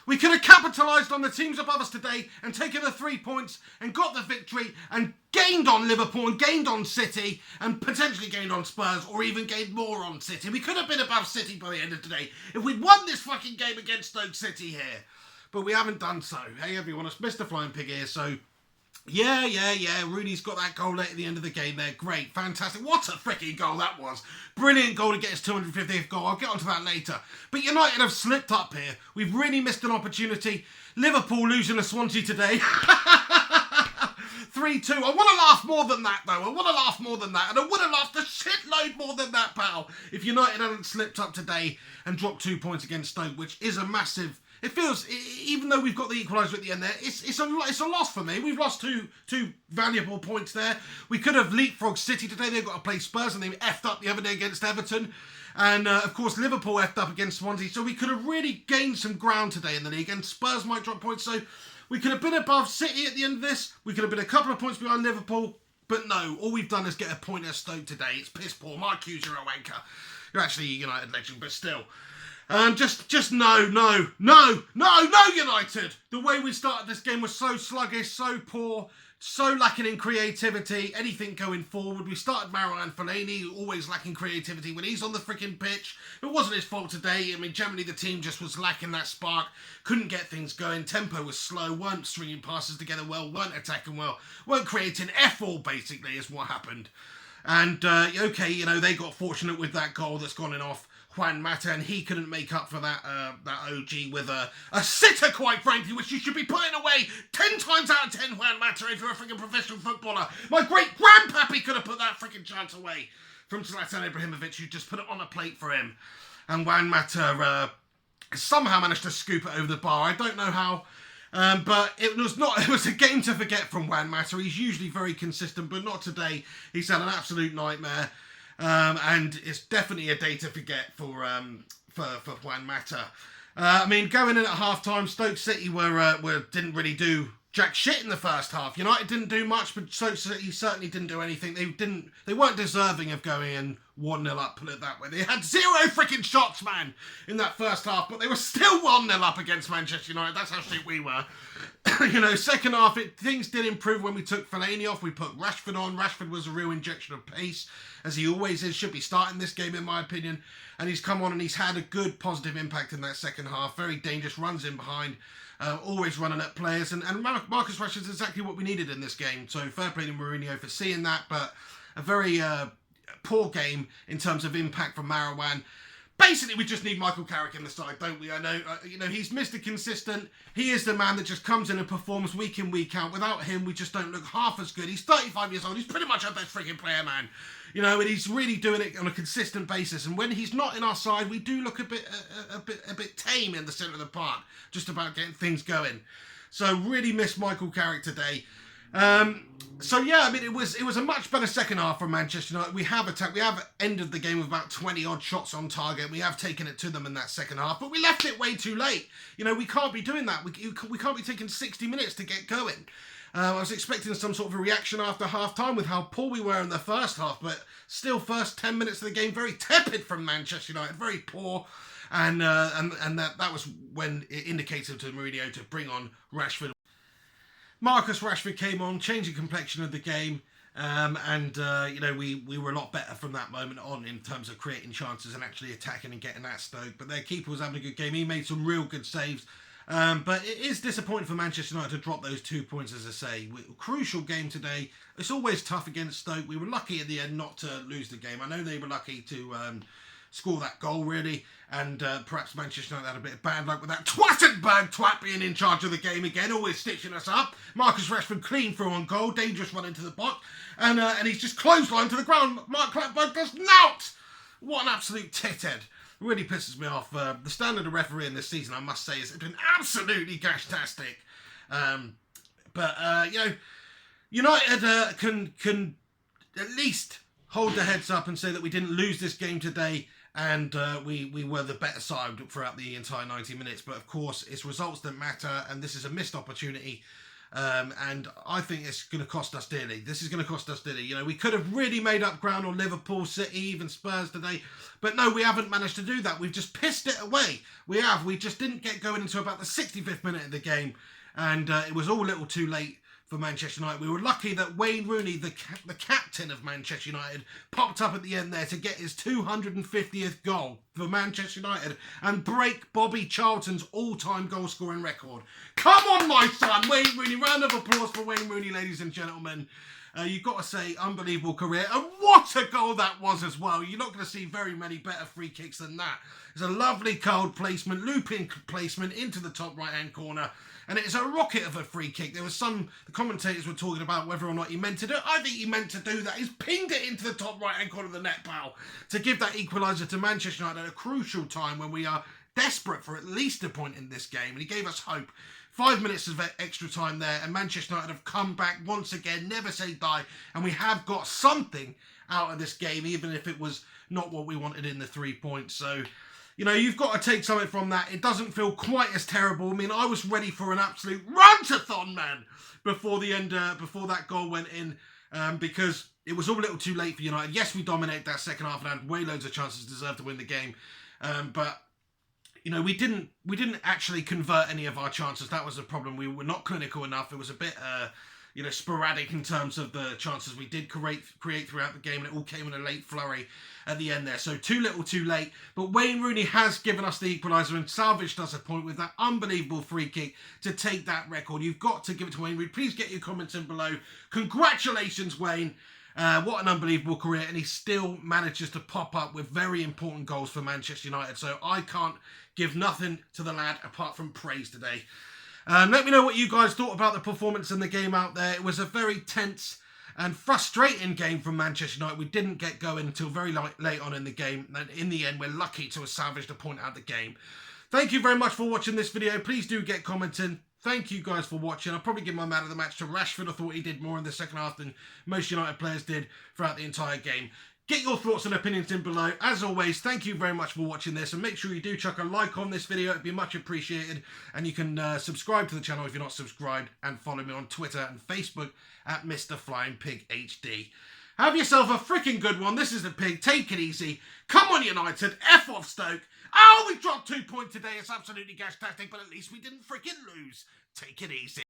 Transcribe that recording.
We could have capitalised on the teams above us today and taken the 3 points and got the victory and gained on Liverpool and gained on City and potentially gained on Spurs or even gained more on City. We could have been above City by the end of today if we'd won this fucking game against Stoke City here. But we haven't done so. Hey everyone, it's Mr. Flying Pig here, so... Yeah. Rooney's got that goal late at the end of the game there. Great, fantastic. What a freaking goal that was. Brilliant goal to get his 250th goal. I'll get onto that later. But United have slipped up here. We've really missed an opportunity. Liverpool losing to Swansea today. 3-2. I want to laugh more than that, though. I want to laugh more than that. And I would have laughed a shitload more than that, pal, if United hadn't slipped up today and dropped 2 points against Stoke, which is a massive... It feels, even though we've got the equaliser at the end there, it's a loss for me. We've lost two valuable points there. We could have leapfrogged City today. They've got to play Spurs and they effed up the other day against Everton. And, of course, Liverpool effed up against Swansea. So we could have really gained some ground today in the league. And Spurs might drop points. So we could have been above City at the end of this. We could have been a couple of points behind Liverpool. But no, all we've done is get a point at Stoke today. It's piss poor. Mark Hughes, you're a wanker. You're actually a United legend, but still... just no, United. The way we started this game was so sluggish, so poor, so lacking in creativity, anything going forward. We started Marouane Fellaini, always lacking creativity when he's on the freaking pitch. It wasn't his fault today. I mean, generally the team just was lacking that spark, couldn't get things going, tempo was slow, weren't stringing passes together well, weren't attacking well, weren't creating F-all, basically, is what happened. And, okay, they got fortunate with that goal that's gone in off Juan Mata, and he couldn't make up for that OG with a sitter, quite frankly, which you should be putting away 10 times out of 10, Juan Mata, if you're a freaking professional footballer. My great-grandpappy could have put that freaking chance away from Zlatan Ibrahimovic, who just put it on a plate for him. And Juan Mata somehow managed to scoop it over the bar. I don't know how, but it was a game to forget from Juan Mata. He's usually very consistent, but not today. He's had an absolute nightmare. And it's definitely a day to forget for Juan Mata. I mean, going in at half-time, Stoke City didn't really do jack shit in the first half. United didn't do much, but Stoke City certainly didn't do anything. They weren't deserving of going in 1-0 up, put it that way. They had 0 freaking shots, man, in that first half, but they were still 1-0 up against Manchester United. That's how shit we were. Second half, things did improve when we took Fellaini off. We put Rashford on. Rashford was a real injection of pace, as he always is. Should be starting this game, in my opinion. And he's come on and he's had a good positive impact in that second half. Very dangerous, runs in behind, always running at players. And Marcus Rashford is exactly what we needed in this game. So fair play to Mourinho for seeing that, but a very poor game in terms of impact from Marouane. Basically, we just need Michael Carrick in the side, don't we? I know, he's Mr. Consistent. He is the man that just comes in and performs week in, week out. Without him, we just don't look half as good. He's 35 years old. He's pretty much our best freaking player, man. And he's really doing it on a consistent basis. And when he's not in our side, we do look a bit tame in the centre of the park, just about getting things going. So really miss Michael Carrick today. So yeah, I mean, it was a much better second half from Manchester United. We have attacked. We have ended the game with about 20 odd shots on target. We have taken it to them in that second half, but we left it way too late. We can't be doing that. We can't be taking 60 minutes to get going. I was expecting some sort of a reaction after half-time with how poor we were in the first half, but still first 10 minutes of the game very tepid from Manchester United, very poor. And that was when it indicated to Mourinho to bring on Rashford. Marcus Rashford came on, changing complexion of the game, we were a lot better from that moment on in terms of creating chances and actually attacking and getting at Stoke. But their keeper was having a good game. He made some real good saves. But it is disappointing for Manchester United to drop those 2 points, as I say. Crucial game today. It's always tough against Stoke. We were lucky at the end not to lose the game. I know they were lucky to score that goal, really. And perhaps Manchester United had a bit of bad luck with that twat being in charge of the game again, always stitching us up. Marcus Rashford clean through on goal, dangerous run into the box. And he's just clotheslined to the ground. Mark Clapberg does not! What an absolute tithead. Really pisses me off. The standard of refereeing this season, I must say, has been absolutely gash-tastic. United can at least hold their heads up and say that we didn't lose this game today, and we were the better side throughout the entire 90 minutes. But of course, it's results that matter, and this is a missed opportunity And I think it's going to cost us dearly. This is going to cost us dearly. You know, we could have really made up ground on Liverpool, City, even Spurs today. But no, we haven't managed to do that. We've just pissed it away. We have. We just didn't get going until about the 65th minute of the game. And it was all a little too late for Manchester United. We were lucky that Wayne Rooney, the captain of Manchester United, popped up at the end there to get his 250th goal for Manchester United and break Bobby Charlton's all-time goal-scoring record. Come on, my son, Wayne Rooney. Round of applause for Wayne Rooney, ladies and gentlemen. You've got to say, unbelievable career. And what a goal that was as well. You're not going to see very many better free kicks than that. It's a lovely cold placement, looping placement into the top right-hand corner. And it's a rocket of a free kick. There was the commentators were talking about whether or not he meant to do it. I think he meant to do that. He's pinged it into the top right-hand corner of the net, pal, to give that equaliser to Manchester United at a crucial time when we are desperate for at least a point in this game. And he gave us hope. 5 minutes of extra time there, and Manchester United have come back once again, never say die, and we have got something out of this game, even if it was not what we wanted in the 3 points. So, you know, you've got to take something from that. It doesn't feel quite as terrible. I mean, I was ready for an absolute run-to-thon, man, before the end, before that goal went in, because it was all a little too late for United. Yes, we dominated that second half and had way loads of chances to deserve to win the game, but you know, we didn't actually convert any of our chances. That was the problem. We were not clinical enough. It was a bit, you know, sporadic in terms of the chances we did create throughout the game, and it all came in a late flurry at the end there. So too little, too late. But Wayne Rooney has given us the equaliser and salvaged us a point with that unbelievable free kick to take that record. You've got to give it to Wayne Rooney. Please get your comments in below. Congratulations, Wayne. What an unbelievable career, and he still manages to pop up with very important goals for Manchester United. So I can't give nothing to the lad apart from praise today. Let me know what you guys thought about the performance in the game out there. It was a very tense and frustrating game from Manchester United. We didn't get going until very late on in the game, and in the end, we're lucky to have salvaged a point out of the game. Thank you very much for watching this video. Please do get commenting. Thank you guys for watching. I'll probably give my man of the match to Rashford. I thought he did more in the second half than most United players did throughout the entire game. Get your thoughts and opinions in below. As always, thank you very much for watching this, and make sure you do chuck a like on this video. It'd be much appreciated. And you can subscribe to the channel if you're not subscribed, and follow me on Twitter and Facebook at Mr. Flying Pig HD. Have yourself a freaking good one. This is the Pig. Take it easy. Come on, United. F off, Stoke. Oh, we dropped 2 points today. It's absolutely gastastic, but at least we didn't freaking lose. Take it easy.